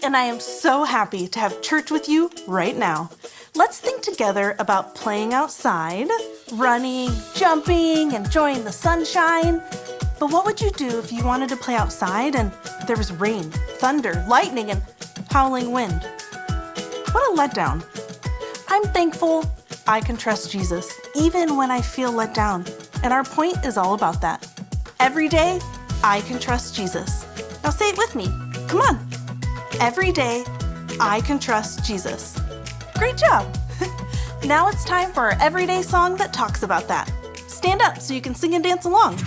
and I am so happy to have church with you right now. Let's think together about playing outside, running, jumping, enjoying the sunshine. But what would you do if you wanted to play outside and there was rain, thunder, lightning, and howling wind? What a letdown. I'm thankful I can trust Jesus even when I feel let down. And our point is all about that. Every day, I can trust Jesus. Now say it with me. Come on. Every day, I can trust Jesus. Great job. Now it's time for our everyday song that talks about that. Stand up so you can sing and dance along.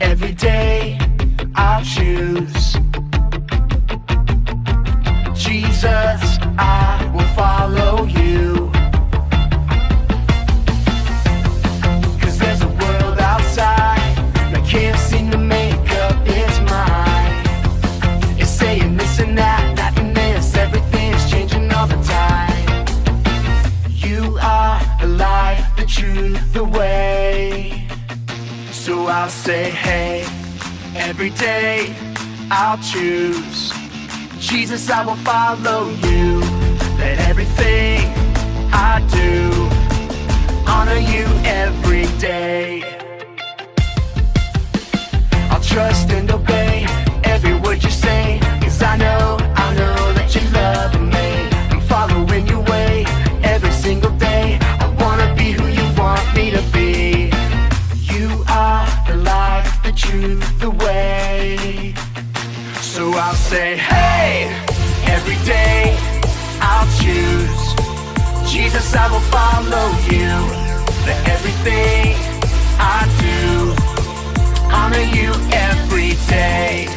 Every day I'll choose Jesus, I will follow you. 'Cause there's a world outside that can't seem to make up its mind. It's saying this and that, that and this, everything's changing all the time. You are the light, the truth, the way. So I'll say, hey, every day I'll choose Jesus, I will follow you. Let everything I do honor you every day. I'll trust and obey every word you say, 'cause I know that you love me. I'm following your way every single day. I wanna be who you want me to be. You are the light, the truth, the way. So I'll say, hey, every day I'll choose Jesus, I will follow you. Let everything I do honor you every day.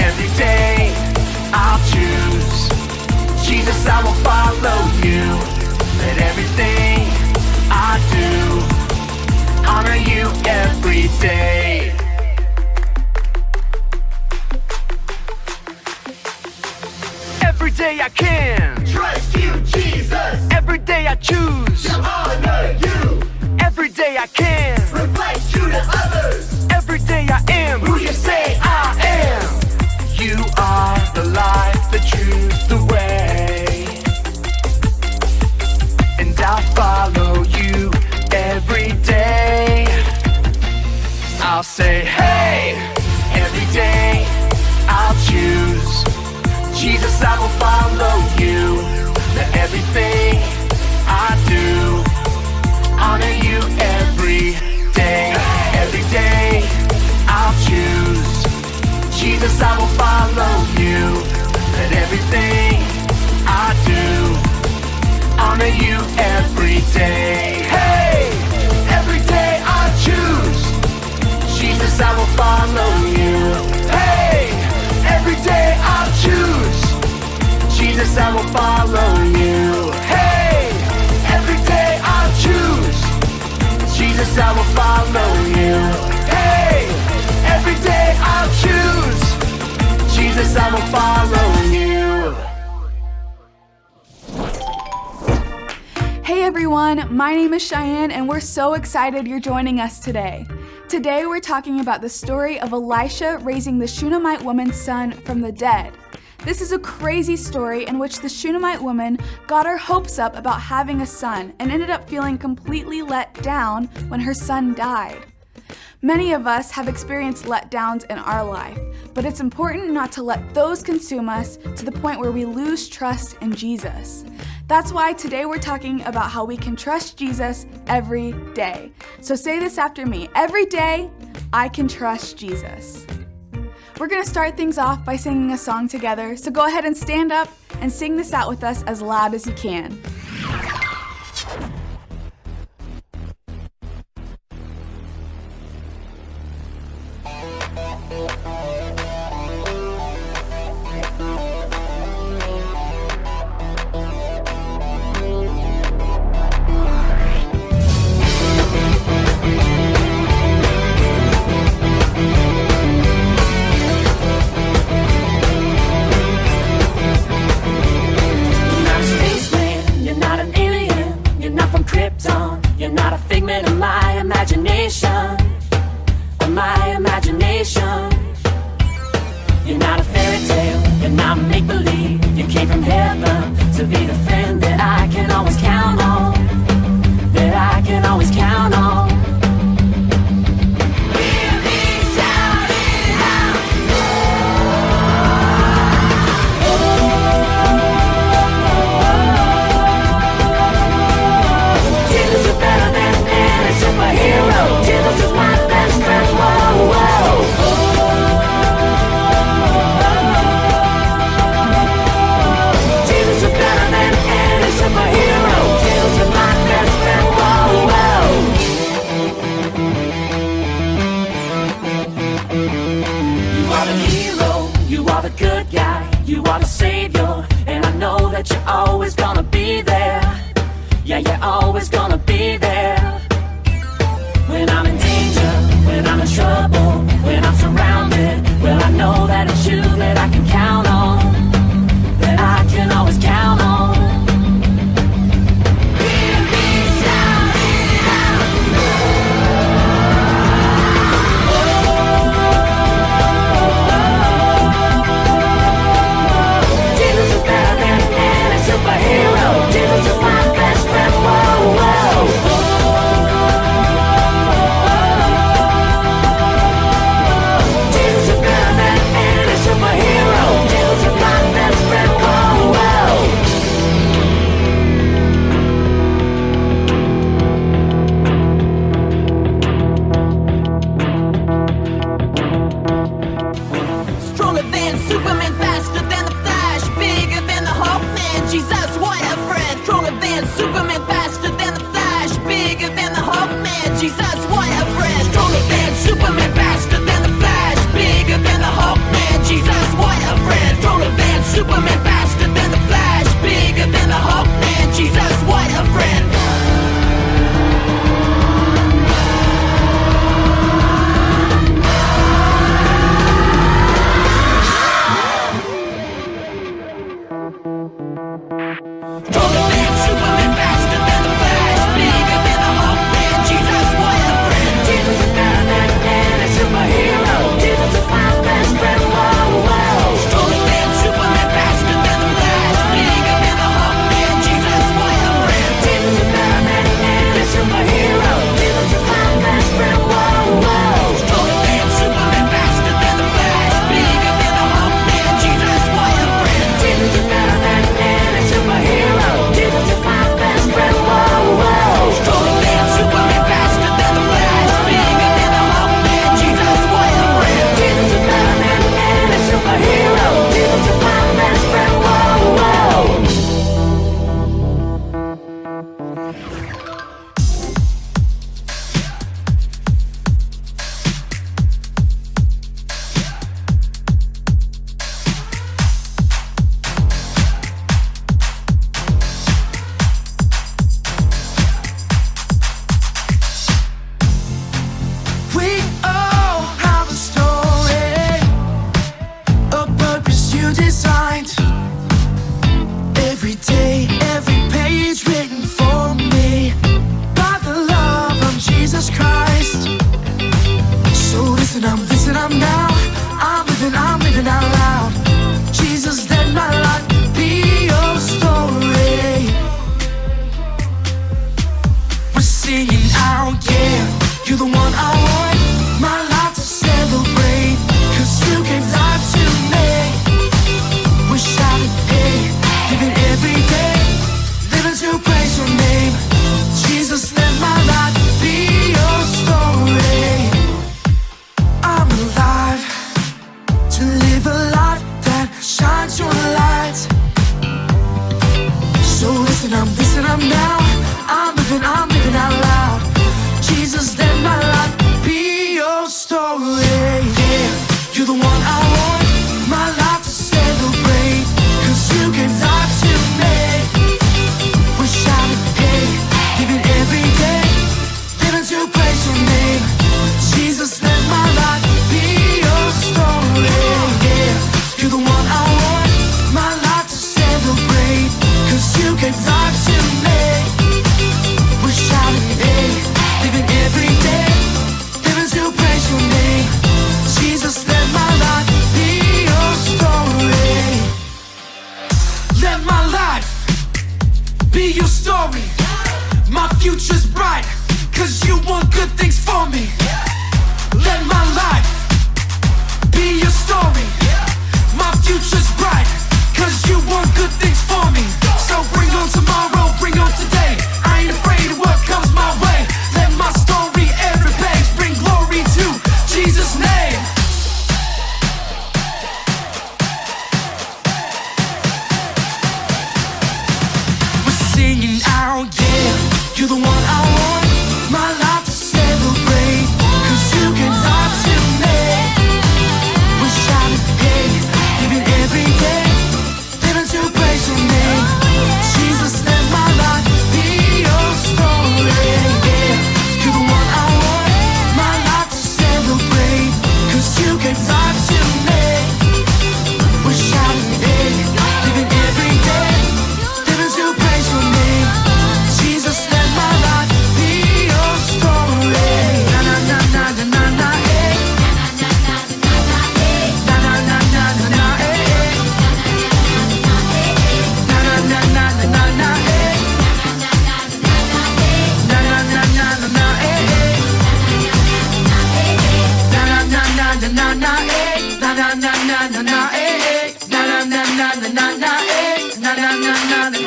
Every day I'll choose Jesus, I will follow you. Let everything I do honor you every day. Every day I can trust you, Jesus. Every day I choose to honor you. Every day I can reflect you to others. Every day I am who you say I am. You are the light, the truth, the way. And I'll follow you every day. I'll say, hey, every day I'll choose Jesus, I will follow you. Let everything I do honor you every day. Every day I'll choose Jesus, I will follow you. Let everything I do honor you every day. Hey, every day I choose Jesus, I will follow you. Hey, every day I'll choose Jesus, I will follow you. Hey, every day I'll choose Jesus, I will follow you. Hey, every day I'll choose Jesus, I will follow you. Hey everyone, my name is Cheyenne and we're so excited you're joining us today. Today we're talking about the story of Elisha raising the Shunammite woman's son from the dead. This is a crazy story in which the Shunammite woman got her hopes up about having a son and ended up feeling completely let down when her son died. Many of us have experienced letdowns in our life, but it's important not to let those consume us to the point where we lose trust in Jesus. That's why today we're talking about how we can trust Jesus every day. So say this after me. Every day, I can trust Jesus. We're going to start things off by singing a song together, so go ahead and stand up and sing this out with us as loud as you can. to be the friend that I can always count on, that I can always count on. Hear me shout it out. Jesus is better than any superhero. Jesus is my best friend. Whoa, whoa. Jesus is better than any superhero. Jesus is my best friend. Whoa, whoa. You are the hero. You are the good guy. You are the savior. And I know that you're always gonna be there. Yeah, you're always gonna be there. When I'm in danger, when I'm in trouble, when I'm surrounded, well, I know that it's you that I can count on, that I can always count on. Hear me shout it out. Jesus is better than any superhero. Jesus is my best friend. Whoa, whoa. Jesus is better than any superhero. Jesus is my best friend. Whoa, whoa. Stronger than Superman, faster than the Flash, bigger than the Hawkman. Jesus, what a friend. Stronger than Superman, faster than the Flash, bigger than the Hawkman. Jesus, what a friend. Stronger than Superman, faster than the Flash, bigger than the Hawkman. Jesus, what a friend. Stronger than Superman, faster than the Flash, bigger than the Hawkman. Jesus, what a friend. Stronger than Superman, faster than the Flash, bigger than the Hawkman. Jesus, what a friend. Jesus is better than any superhero. Jesus is my best friend. Whoa, whoa. Stronger than Superman, faster than the Flash, bigger than the Hawkman. Jesus, what a friend. Jesus is better than any superhero. Jesus is my best friend. Whoa, whoa. Stronger than Superman, faster than the Flash, bigger than the Hawkman. Jesus, what a friend. Jesus is better than any superhero. Jesus is my best friend. Whoa, whoa. Stronger than Superman, faster than the Flash, bigger than the Hawkman. Jesus, what a friend. Jesus is better than any superhero. Jesus is my best friend. Whoa, whoa. We all have a story, a purpose you designed. Every day, every page written for me by the love of Jesus Christ. So listen up now. I'm living out loud. Jesus, let my life be your story. We're singing out, yeah. You're the one I want, my life to celebrate. 'Cause you gave life to me. We're shouting, hey, giving every day, living to praise your name. Jesus, let my life be your story. I'm alive to live a life that shines your light. So listen up now. I'm living out loud. Jesus, let my life be your story. Yeah, you're the one I want, my life to celebrate. 'Cause you gave life to me. We're shouting, hey, giving every day, living to praise your name. Jesus, let my life be your story. Yeah, you're the one I want, my life to celebrate. 'Cause you gave life to me. We're shouting, your story. My future's bright, 'cause you want good things for me. Let my life be your story. My future's bright, 'cause you want good things for me. So bring on tomorrow, bring on today. I ain't afraid of what comes my way. Let my story, every page, bring glory to Jesus' name. We're singing out, yeah, you're the one I want. My life to celebrate, 'cause you can live to me. We're shouting, hey, giving every day, living to praise your name. Jesus, let my life be your story, yeah. You're the one I want, my life to celebrate, 'cause you can live to me. We're shouting, hey, living every day, living to praise your name. Jesus, let my life be your story. Na na na na na na na, eh. Na na na na na na, eh. Na na na na na na na, eh. Na na na na na na, eh. Na na na na na na na, eh. Na na na na na na, eh. Na na na na na na na, eh. Na na na na na.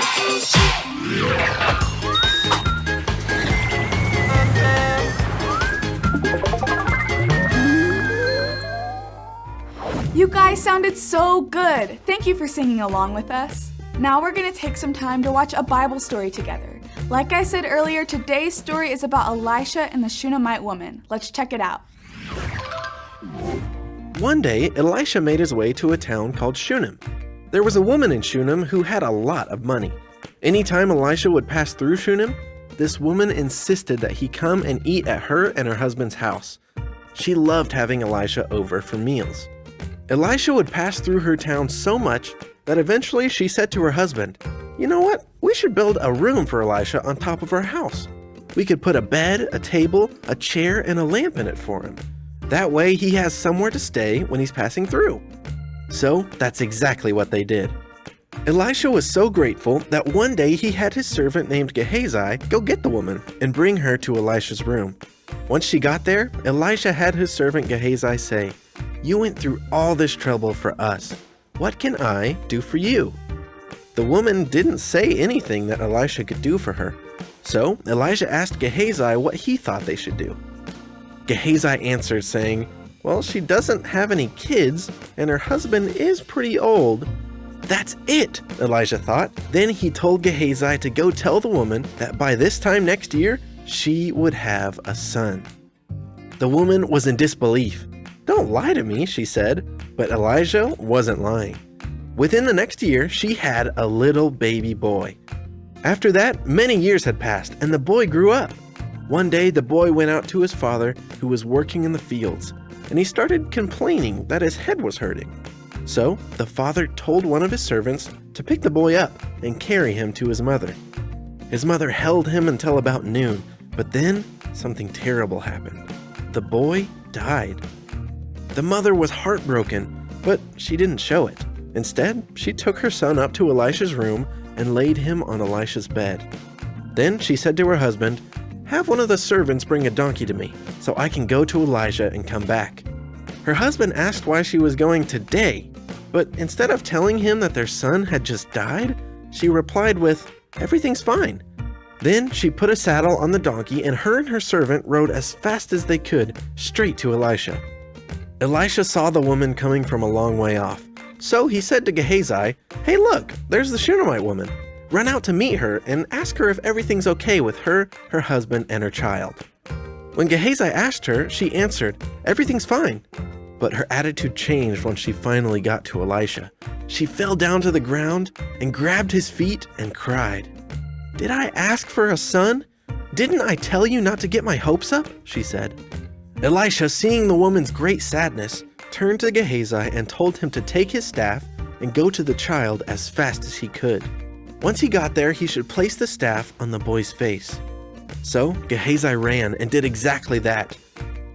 You guys sounded so good. Thank you for singing along with us. Now we're going to take some time to watch a Bible story together. Like I said earlier, today's story is about Elisha and the Shunammite woman. Let's check it out. One day, Elisha made his way to a town called Shunem. There was a woman in Shunem who had a lot of money. Anytime Elisha would pass through Shunem, this woman insisted that he come and eat at her and her husband's house. She loved having Elisha over for meals. Elisha would pass through her town so much that eventually she said to her husband, "You know what? We should build a room for Elisha on top of our house. We could put a bed, a table, a chair, and a lamp in it for him. That way he has somewhere to stay when he's passing through." So that's exactly what they did. Elisha was so grateful that one day he had his servant named Gehazi go get the woman and bring her to Elisha's room. Once she got there, Elisha had his servant Gehazi say, "You went through all this trouble for us. What can I do for you?" The woman didn't say anything that Elisha could do for her. So Elisha asked Gehazi what he thought they should do. Gehazi answered saying, "Well, she doesn't have any kids and her husband is pretty old." That's it, Elisha thought. Then he told Gehazi to go tell the woman that by this time next year, she would have a son. The woman was in disbelief. "Don't lie to me," she said, but Elisha wasn't lying. Within the next year, she had a little baby boy. After that, many years had passed, and the boy grew up. One day, the boy went out to his father, who was working in the fields, and he started complaining that his head was hurting. So, the father told one of his servants to pick the boy up and carry him to his mother. His mother held him until about noon, but then something terrible happened. The boy died. The mother was heartbroken, but she didn't show it. Instead, she took her son up to Elisha's room and laid him on Elisha's bed. Then she said to her husband, "Have one of the servants bring a donkey to me, so I can go to Elisha and come back." Her husband asked why she was going today, but instead of telling him that their son had just died, she replied with, "Everything's fine." Then she put a saddle on the donkey and her servant rode as fast as they could straight to Elisha. Elisha saw the woman coming from a long way off. So he said to Gehazi, "Hey look, there's the Shunammite woman. Run out to meet her and ask her if everything's okay with her, her husband, and her child." When Gehazi asked her, she answered, "Everything's fine." But her attitude changed when she finally got to Elisha. She fell down to the ground and grabbed his feet and cried. "Did I ask for a son? Didn't I tell you not to get my hopes up?" she said. Elisha, seeing the woman's great sadness, turned to Gehazi and told him to take his staff and go to the child as fast as he could. Once he got there, he should place the staff on the boy's face. So Gehazi ran and did exactly that.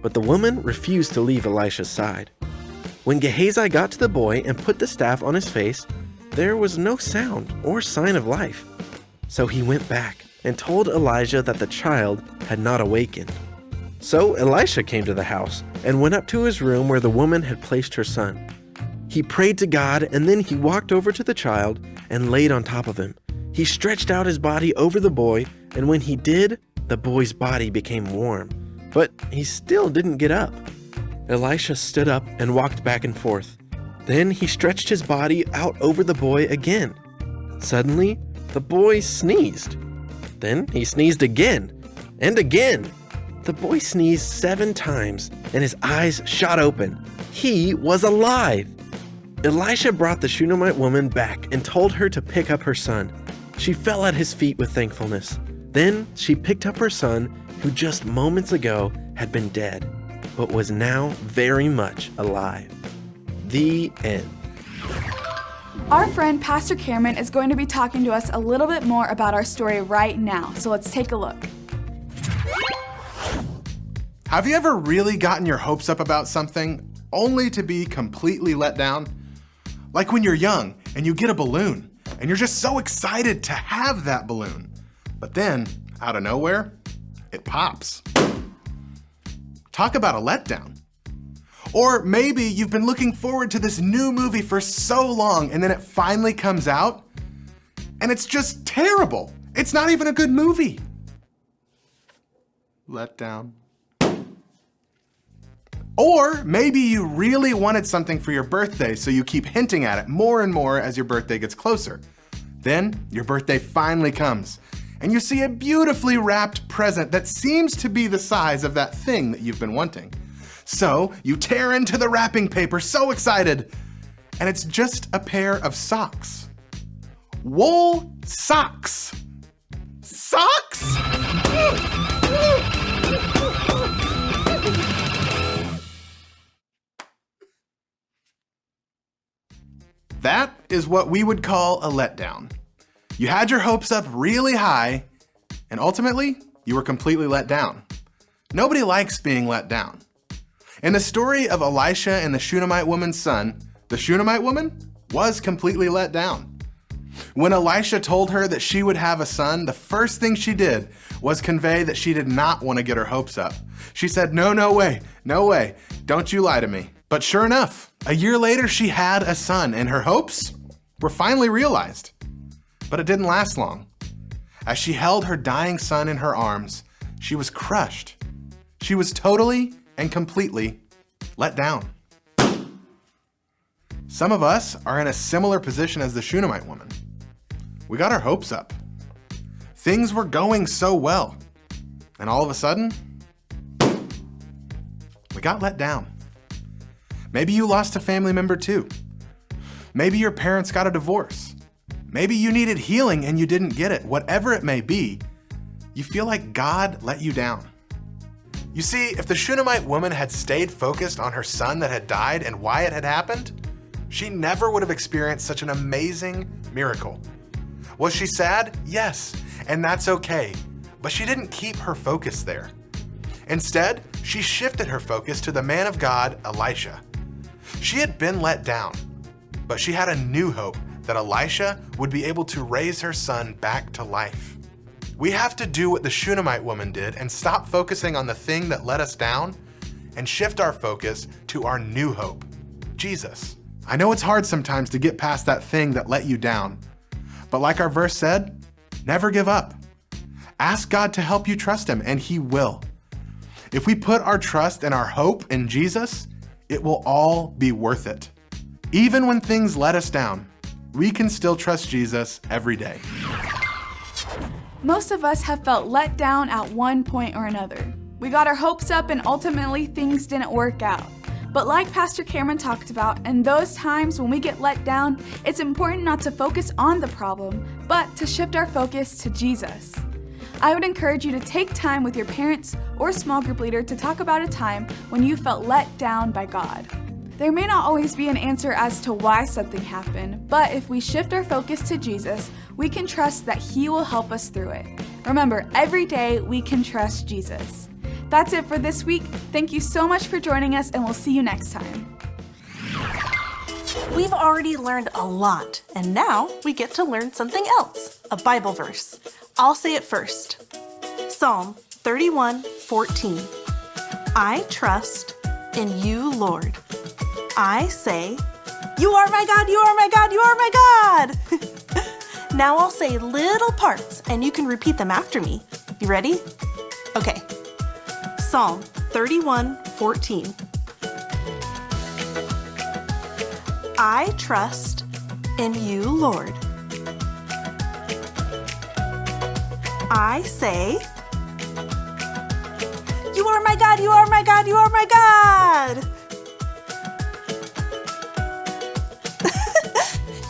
But the woman refused to leave Elisha's side. When Gehazi got to the boy and put the staff on his face, there was no sound or sign of life. So he went back and told Elijah that the child had not awakened. So Elisha came to the house and went up to his room where the woman had placed her son. He prayed to God, and then he walked over to the child and laid on top of him. He stretched out his body over the boy, and when he did, the boy's body became warm, but he still didn't get up. Elisha stood up and walked back and forth. Then he stretched his body out over the boy again. Suddenly, the boy sneezed. Then he sneezed again and again. The boy sneezed 7 times, and his eyes shot open. He was alive. Elisha brought the Shunammite woman back and told her to pick up her son. She fell at his feet with thankfulness. Then she picked up her son, who just moments ago had been dead, but was now very much alive. The end. Our friend Pastor Cameron is going to be talking to us a little bit more about our story right now, so let's take a look. Have you ever really gotten your hopes up about something only to be completely let down? Like when you're young and you get a balloon and you're just so excited to have that balloon, but then out of nowhere, it pops. Talk about a letdown. Or maybe you've been looking forward to this new movie for so long and then it finally comes out and it's just terrible. It's not even a good movie. Letdown. Or maybe you really wanted something for your birthday, so you keep hinting at it more and more as your birthday gets closer. Then your birthday finally comes, and you see a beautifully wrapped present that seems to be the size of that thing that you've been wanting. So you tear into the wrapping paper, so excited, and it's just a pair of socks. Wool socks. Socks? That is what we would call a letdown. You had your hopes up really high, and ultimately, you were completely let down. Nobody likes being let down. In the story of Elisha and the Shunammite woman's son, the Shunammite woman was completely let down. When Elisha told her that she would have a son, the first thing she did was convey that she did not want to get her hopes up. She said, no way, don't you lie to me. But sure enough, a year later she had a son, and her hopes were finally realized. But it didn't last long. As she held her dying son in her arms, she was crushed. She was totally and completely let down. Some of us are in a similar position as the Shunammite woman. We got our hopes up. Things were going so well, and all of a sudden, we got let down. Maybe you lost a family member too. Maybe your parents got a divorce. Maybe you needed healing and you didn't get it. Whatever it may be, you feel like God let you down. You see, if the Shunammite woman had stayed focused on her son that had died and why it had happened, she never would have experienced such an amazing miracle. Was she sad? Yes, and that's okay. But she didn't keep her focus there. Instead, she shifted her focus to the man of God, Elisha. She had been let down, but she had a new hope that Elisha would be able to raise her son back to life. We have to do what the Shunammite woman did and stop focusing on the thing that let us down and shift our focus to our new hope, Jesus. I know it's hard sometimes to get past that thing that let you down, but like our verse said, never give up. Ask God to help you trust Him, and He will. If we put our trust and our hope in Jesus, it will all be worth it. Even when things let us down, we can still trust Jesus every day. Most of us have felt let down at one point or another. We got our hopes up and ultimately things didn't work out. But like Pastor Cameron talked about, in those times when we get let down, it's important not to focus on the problem, but to shift our focus to Jesus. I would encourage you to take time with your parents or small group leader to talk about a time when you felt let down by God. There may not always be an answer as to why something happened, but if we shift our focus to Jesus, we can trust that He will help us through it. Remember, every day we can trust Jesus. That's it for this week. Thank you so much for joining us, and we'll see you next time. We've already learned a lot, and now we get to learn something else, a Bible verse. I'll say it first. Psalm 31:14. I trust in you, Lord. I say, you are my God, you are my God, you are my God. Now I'll say little parts, and you can repeat them after me. You ready? Okay. Psalm 31:14. I trust in you, Lord. I say, you are my God, you are my God, you are my God.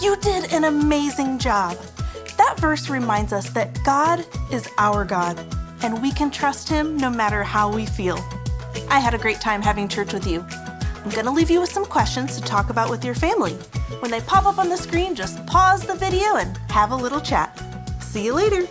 You did an amazing job. That verse reminds us that God is our God, and we can trust Him no matter how we feel. I had a great time having church with you. I'm gonna leave you with some questions to talk about with your family. When they pop up on the screen, just pause the video and have a little chat. See you later.